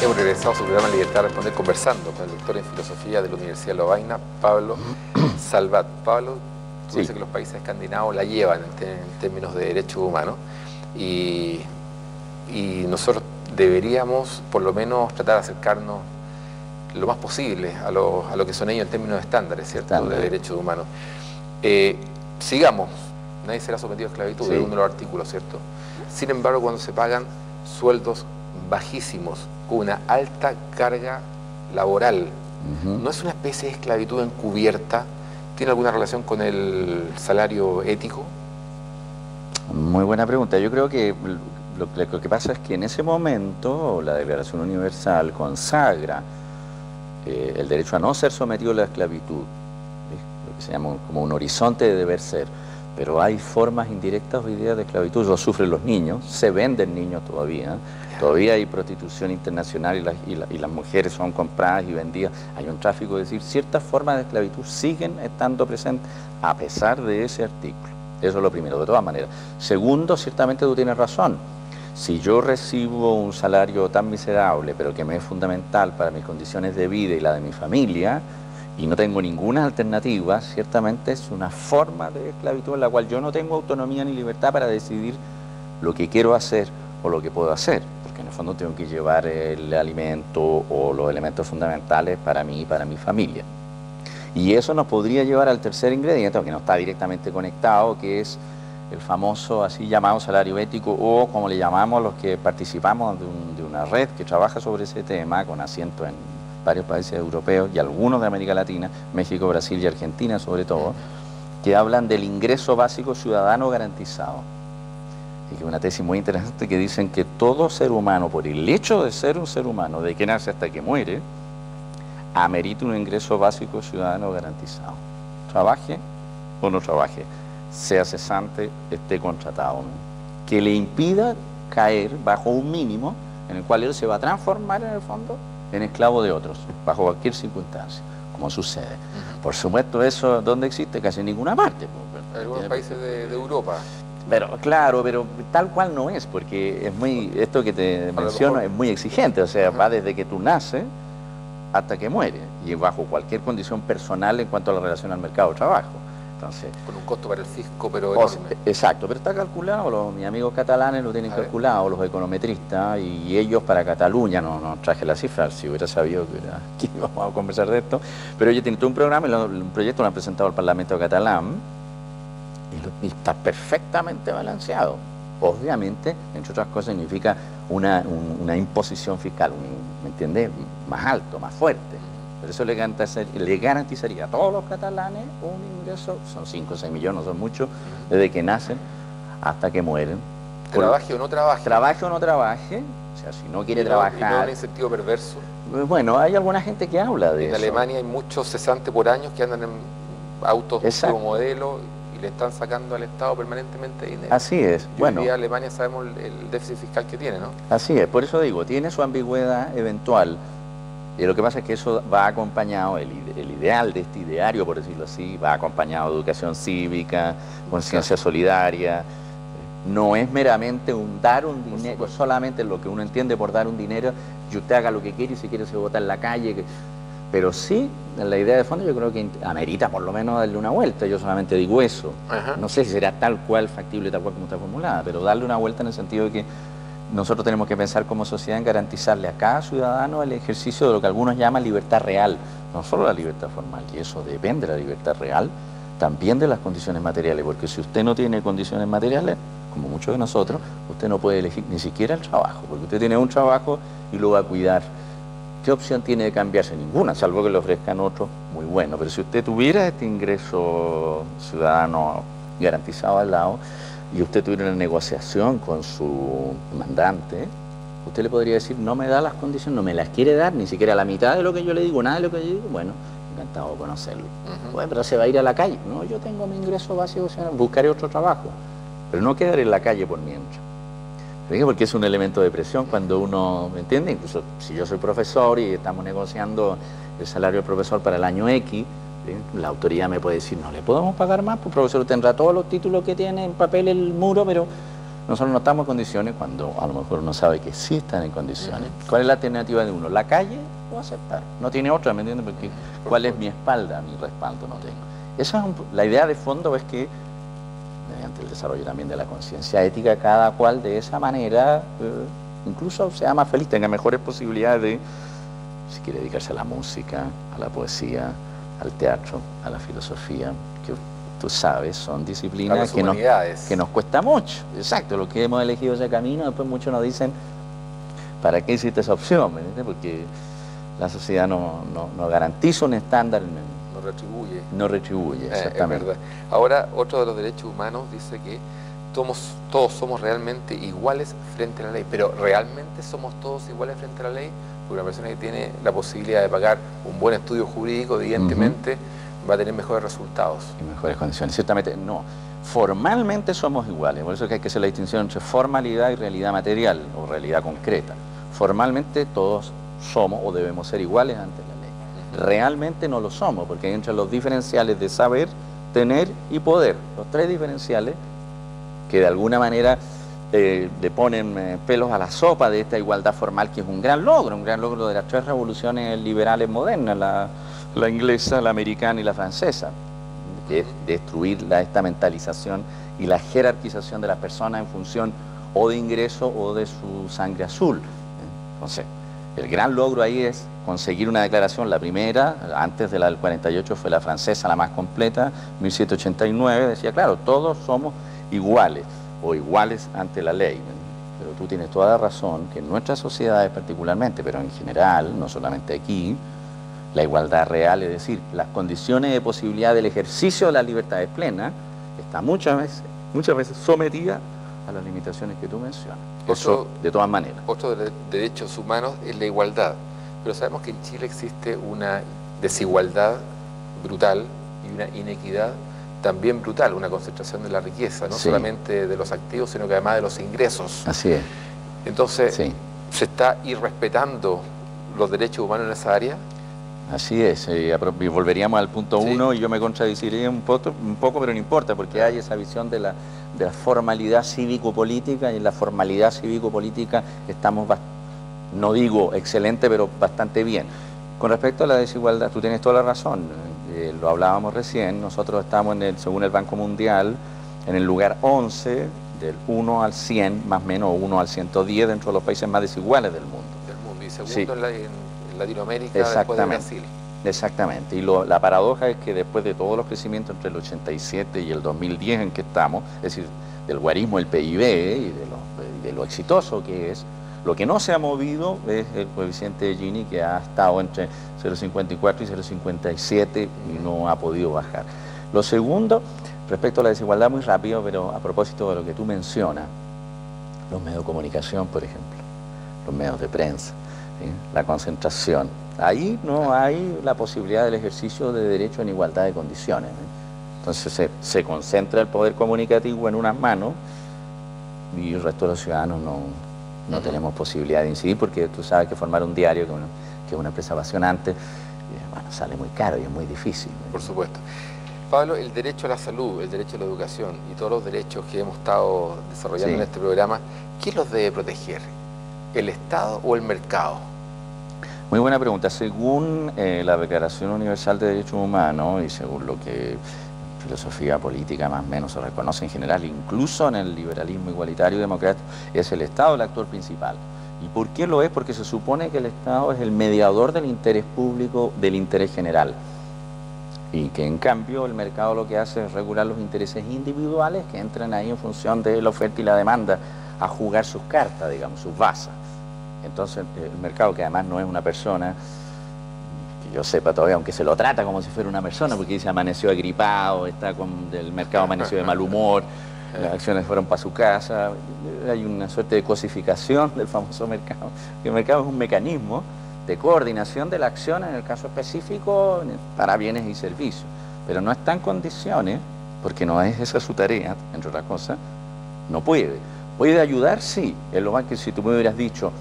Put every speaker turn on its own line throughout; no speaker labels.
Hemos regresado a su programa Libertad de Responder conversando con el doctor en filosofía de la Universidad de Lovaina, Pablo Salvat. Pablo, tú dices que los países escandinavos la llevan en términos de derechos humanos y nosotros deberíamos por lo menos tratar de acercarnos lo más posible a lo que son ellos en términos de estándares, ¿cierto? De derechos humanos. Sigamos, nadie será sometido a esclavitud, es uno de los artículos, ¿cierto? Sin embargo, cuando se pagan sueldos bajísimos, con una alta carga laboral, ¿no es una especie de esclavitud encubierta? ¿Tiene alguna relación con el salario ético?
Muy buena pregunta. Yo creo que lo que pasa es que en ese momento la Declaración Universal consagra el derecho a no ser sometido a la esclavitud, lo que se llama como un horizonte de deber ser, pero hay formas indirectas hoy día de esclavitud, lo sufren los niños, se venden niños todavía hay prostitución internacional y las mujeres son compradas y vendidas, hay un tráfico, es decir, ciertas formas de esclavitud siguen estando presentes a pesar de ese artículo. Eso es lo primero, de todas maneras. Segundo, ciertamente tú tienes razón. Si yo recibo un salario tan miserable, pero que me es fundamental para mis condiciones de vida y la de mi familia, y no tengo ninguna alternativa, ciertamente es una forma de esclavitud en la cual yo no tengo autonomía ni libertad para decidir lo que quiero hacer o lo que puedo hacer, porque en el fondo tengo que llevar el alimento o los elementos fundamentales para mí y para mi familia. Y eso nos podría llevar al tercer ingrediente, que no está directamente conectado, que es el famoso así llamado salario ético, o como le llamamos los que participamos de una red que trabaja sobre ese tema, con asiento en varios países europeos y algunos de América Latina, México, Brasil y Argentina sobre todo, que hablan del ingreso básico ciudadano garantizado. Y que es una tesis muy interesante que dicen que todo ser humano, por el hecho de ser un ser humano, de que nace hasta que muere, amerita un ingreso básico ciudadano garantizado. Trabaje o no trabaje, sea cesante, esté contratado, que le impida caer bajo un mínimo en el cual él se va a transformar en el fondo en esclavo de otros, bajo cualquier circunstancia, como sucede. Por supuesto, eso, ¿dónde existe? Casi en ninguna parte.
En algunos países de Europa.
Pero claro, pero tal cual no es, porque es muy, esto que te menciono es muy exigente, o sea, va desde que tú naces hasta que mueres, y bajo cualquier condición personal en cuanto a la relación al mercado de trabajo. Entonces,
con un costo para el fisco, pero enorme.
Exacto, pero está calculado, mis amigos catalanes lo tienen calculado, los econometristas, y ellos para Cataluña, no traje la cifra, si hubiera sabido que íbamos a conversar de esto, pero ellos tienen todo un programa, un proyecto lo han presentado al Parlamento catalán, y está perfectamente balanceado. Obviamente, entre otras cosas, significa una imposición fiscal, ¿me entiendes? Más alto, más fuerte. Pero eso le garantizaría a todos los catalanes un ingreso, son 5 o 6 millones, no son muchos, desde que nacen hasta que mueren.
Trabaje o no trabaje.
Trabaje o no trabaje, o sea, si no quiere trabajar...
Y no un incentivo perverso.
Bueno, hay alguna gente que habla de eso.
En Alemania hay muchos cesantes por años que andan en autos como modelo y le están sacando al Estado permanentemente dinero.
Así es.
Bueno, hoy día Alemania sabemos el déficit fiscal que tiene, ¿no?
Así es, por eso digo, tiene su ambigüedad eventual. Y lo que pasa es que eso va acompañado, el ideal de este ideario, por decirlo así, va acompañado de educación cívica, conciencia solidaria. No es meramente dar un dinero, solamente lo que uno entiende por dar un dinero, y usted haga lo que quiere y si quiere se vota en la calle. Pero sí, la idea de fondo yo creo que amerita por lo menos darle una vuelta, yo solamente digo eso. No sé si será tal cual factible, tal cual como está formulada, pero darle una vuelta en el sentido de que nosotros tenemos que pensar como sociedad en garantizarle a cada ciudadano el ejercicio de lo que algunos llaman libertad real, no solo la libertad formal, y eso depende de la libertad real, también de las condiciones materiales, porque si usted no tiene condiciones materiales, como muchos de nosotros, usted no puede elegir ni siquiera el trabajo, porque usted tiene un trabajo y lo va a cuidar. ¿Qué opción tiene de cambiarse? Ninguna, salvo que le ofrezcan otro muy bueno, pero si usted tuviera este ingreso ciudadano garantizado al lado, y usted tuviera una negociación con su mandante, usted le podría decir, no me da las condiciones, no me las quiere dar, ni siquiera la mitad de lo que yo le digo, nada de lo que yo digo, bueno, encantado de conocerlo. Bueno, pero se va a ir a la calle. No, yo tengo mi ingreso básico, buscaré otro trabajo, pero no quedaré en la calle por mientras. Porque es un elemento de presión cuando uno, ¿me entiende? Incluso si yo soy profesor y estamos negociando el salario del profesor para el año X, la autoridad me puede decir, no le podemos pagar más, pues profesor tendrá todos los títulos que tiene en papel el muro, pero nosotros no estamos en condiciones cuando a lo mejor uno sabe que sí están en condiciones. ¿Cuál es la alternativa de uno? ¿La calle o aceptar? No tiene otra, ¿me entiendes? Porque ¿cuál es mi espalda? Mi respaldo no tengo. Esa es la idea de fondo es que, mediante el desarrollo también de la conciencia ética, cada cual de esa manera incluso sea más feliz, tenga mejores posibilidades de, si quiere dedicarse a la música, a la poesía, al teatro, a la filosofía, que tú sabes, son disciplinas que nos cuesta mucho. Exacto, los que hemos elegido ese camino, después muchos nos dicen, ¿para qué hiciste esa opción? ¿Me entiendes? Porque la sociedad no garantiza un estándar.
No retribuye.
No retribuye, exactamente.
Es verdad. Ahora, otro de los derechos humanos dice que todos somos realmente iguales frente a la ley, pero ¿realmente somos todos iguales frente a la ley? Porque una persona que tiene la posibilidad de pagar un buen estudio jurídico, evidentemente, va a tener mejores resultados.
Y mejores condiciones, ciertamente no. Formalmente somos iguales, por eso es que hay que hacer la distinción entre formalidad y realidad material o realidad concreta. Formalmente todos somos o debemos ser iguales ante la ley. Realmente no lo somos, porque hay entre los diferenciales de saber, tener y poder. Los tres diferenciales que de alguna manera le ponen pelos a la sopa de esta igualdad formal, que es un gran logro de las tres revoluciones liberales modernas, la inglesa, la americana y la francesa, que es destruir la estamentalización y la jerarquización de las personas en función o de ingreso o de su sangre azul. Entonces, el gran logro ahí es conseguir una declaración, la primera, antes de la del 48 fue la francesa la más completa, 1789, decía, claro, todos somos iguales o iguales ante la ley. Pero tú tienes toda la razón que en nuestras sociedades particularmente, pero en general, no solamente aquí, la igualdad real, es decir, las condiciones de posibilidad del ejercicio de las libertades plenas, está muchas veces sometida a las limitaciones que tú mencionas. Eso de todas maneras.
Otro de los derechos humanos es la igualdad, pero sabemos que en Chile existe una desigualdad brutal y una inequidad también brutal, una concentración de la riqueza, no solamente de los activos, sino que además de los ingresos.
Así es.
Entonces, ¿se está irrespetando los derechos humanos en esa área?
Así es, y volveríamos al punto 1 y yo me contradeciría un poco, pero no importa, porque hay esa visión de la formalidad cívico-política, y en la formalidad cívico-política estamos, no digo excelente, pero bastante bien. Con respecto a la desigualdad, tú tienes toda la razón, lo hablábamos recién, nosotros estamos, según el Banco Mundial, en el lugar 11, del 1 al 100, más o menos, o 1 al 110, dentro de los países más desiguales del mundo.
Y segundo en Latinoamérica, después de Brasil.
Exactamente, y la paradoja es que después de todos los crecimientos entre el 87 y el 2010 en que estamos, es decir, del guarismo, el PIB y de lo exitoso que es, lo que no se ha movido es el coeficiente de Gini, que ha estado entre 0,54 y 0,57 y no ha podido bajar. Lo segundo, respecto a la desigualdad, muy rápido, pero a propósito de lo que tú mencionas, los medios de comunicación, por ejemplo, los medios de prensa, la concentración. Ahí no hay la posibilidad del ejercicio de derecho en igualdad de condiciones. Entonces se concentra el poder comunicativo en unas manos y el resto de los ciudadanos no tenemos posibilidad de incidir, porque tú sabes que formar un diario, que es una empresa apasionante, bueno, sale muy caro y es muy difícil.
Por supuesto. Pablo, el derecho a la salud, el derecho a la educación y todos los derechos que hemos estado desarrollando en este programa, ¿quién los debe proteger? ¿El Estado o el mercado?
Muy buena pregunta. Según la Declaración Universal de Derechos Humanos y según lo que filosofía política más o menos se reconoce en general, incluso en el liberalismo igualitario y democrático, es el Estado el actor principal. ¿Y por qué lo es? Porque se supone que el Estado es el mediador del interés público, del interés general. Y que en cambio el mercado lo que hace es regular los intereses individuales que entran ahí en función de la oferta y la demanda a jugar sus cartas, digamos, sus bazas. Entonces el mercado, que además no es una persona, que yo sepa todavía, aunque se lo trata como si fuera una persona, porque dice amaneció agripado, el mercado amaneció de mal humor, las acciones fueron para su casa, hay una suerte de cosificación del famoso mercado. El mercado es un mecanismo de coordinación de la acción en el caso específico para bienes y servicios, pero no está en condiciones, porque no es esa su tarea, entre otras cosas, no puede. ¿Puede ayudar? Sí. Es lo más que si tú me hubieras dicho,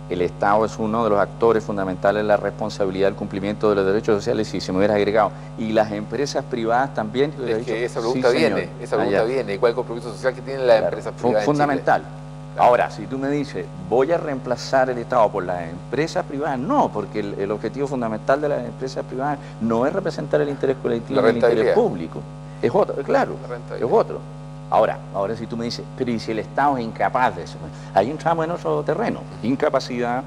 el Estado es uno de los actores fundamentales en la responsabilidad del cumplimiento de los derechos sociales, y si me hubieras agregado, y las empresas privadas también.
Es que esa pregunta viene, ¿y cuál es el compromiso social que tienen las empresas privadas?
Fundamental. Ahora, si tú me dices, voy a reemplazar el Estado por las empresas privadas, no, porque el objetivo fundamental de las empresas privadas no es representar el interés colectivo ni el interés público. Es otro, claro, es otro. Ahora si tú me dices, pero ¿y si el Estado es incapaz de eso? Ahí entramos en otro terreno. Incapacidad,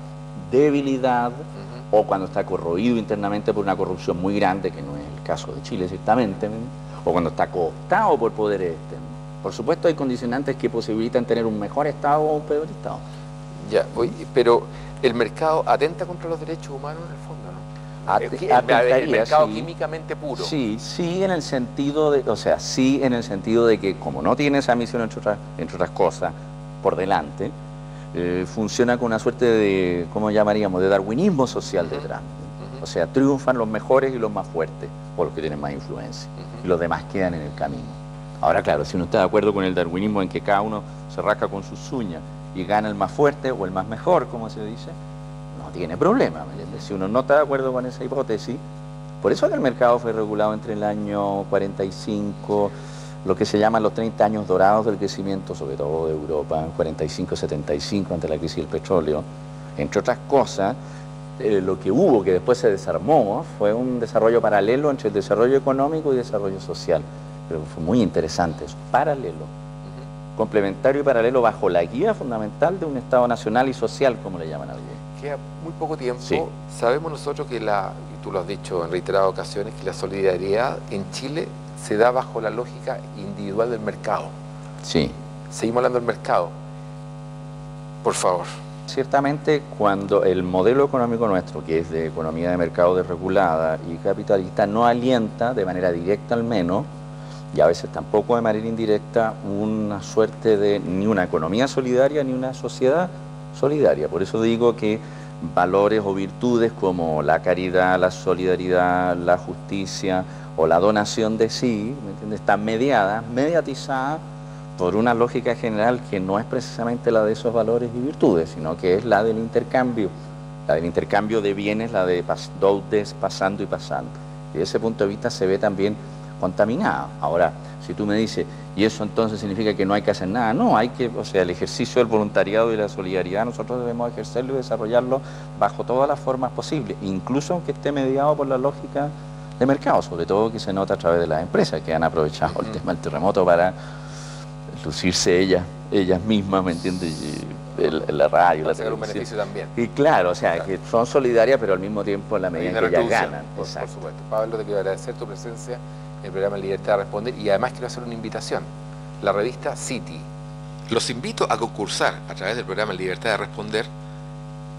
debilidad, o cuando está corroído internamente por una corrupción muy grande, que no es el caso de Chile ciertamente, o cuando está cooptado por poderes externos. Por supuesto hay condicionantes que posibilitan tener un mejor Estado o un peor Estado.
Ya, pero el mercado atenta contra los derechos humanos en el fondo, ¿no? El mercado sí, químicamente puro.
Sí, en el sentido de, que como no tiene esa misión, entre otras cosas, por delante, funciona con una suerte de, ¿cómo llamaríamos?, de darwinismo social detrás. O sea, triunfan los mejores y los más fuertes, o los que tienen más influencia, y los demás quedan en el camino. Ahora, claro, si uno está de acuerdo con el darwinismo en que cada uno se rasca con sus uñas y gana el más fuerte o el más mejor, como se dice, no tiene problema, ¿me entiendes? Si uno no está de acuerdo con esa hipótesis, por eso que el mercado fue regulado entre el año 45, lo que se llaman los 30 años dorados del crecimiento, sobre todo de Europa, 45-75, ante la crisis del petróleo. Entre otras cosas, lo que hubo, que después se desarmó, fue un desarrollo paralelo entre el desarrollo económico y desarrollo social. Pero fue muy interesante eso, paralelo, complementario y paralelo bajo la guía fundamental de un Estado nacional y social, como le llaman algunos.
Queda muy poco tiempo.
Sí.
Sabemos nosotros que y tú lo has dicho en reiteradas ocasiones, que la solidaridad en Chile se da bajo la lógica individual del mercado.
Sí.
Seguimos hablando del mercado. Por favor.
Ciertamente, cuando el modelo económico nuestro, que es de economía de mercado desregulada y capitalista, no alienta, de manera directa al menos, y a veces tampoco de manera indirecta, una suerte de ni una economía solidaria ni una sociedad solidaria. Por eso digo que valores o virtudes como la caridad, la solidaridad, la justicia o la donación de sí, ¿me entiendes?, están mediatizadas por una lógica general que no es precisamente la de esos valores y virtudes, sino que es la del intercambio de bienes, la de doutes, pasando y pasando. Y desde ese punto de vista se ve también contaminada. Ahora, si tú me dices, ¿y eso entonces significa que no hay que hacer nada? No, hay que, el ejercicio del voluntariado y la solidaridad nosotros debemos ejercerlo y desarrollarlo bajo todas las formas posibles, incluso aunque esté mediado por la lógica de mercado, sobre todo que se nota a través de las empresas que han aprovechado el tema del terremoto para lucirse ellas mismas, ¿me entiendes? La radio, la televisión.
Un beneficio también.
Y claro, que son solidarias, pero al mismo tiempo en la medida en que ellas ganan.
Por supuesto. Pablo, te quiero agradecer tu presencia en el programa Libertad de Responder, y además quiero hacer una invitación. La revista City. Los invito a concursar a través del programa Libertad de Responder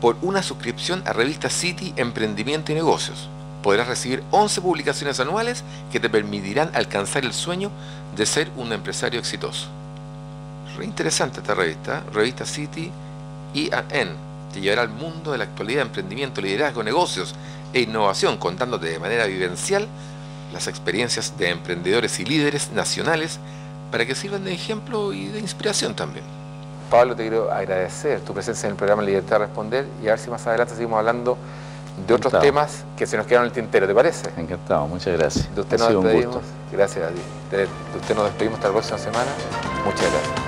por una suscripción a revista City Emprendimiento y Negocios. Podrás recibir 11 publicaciones anuales que te permitirán alcanzar el sueño de ser un empresario exitoso. Re interesante esta revista, revista City IAN. Te llevará al mundo de la actualidad, emprendimiento, liderazgo, negocios e innovación, contándote de manera vivencial las experiencias de emprendedores y líderes nacionales para que sirvan de ejemplo y de inspiración también. Pablo, te quiero agradecer tu presencia en el programa Libertad de Responder, y a ver si más adelante seguimos hablando de otros temas que se nos quedaron en el tintero, ¿te parece?
Encantado, muchas gracias.
De usted nos despedimos. Gracias a ti. De usted nos despedimos hasta la próxima semana. Muchas gracias.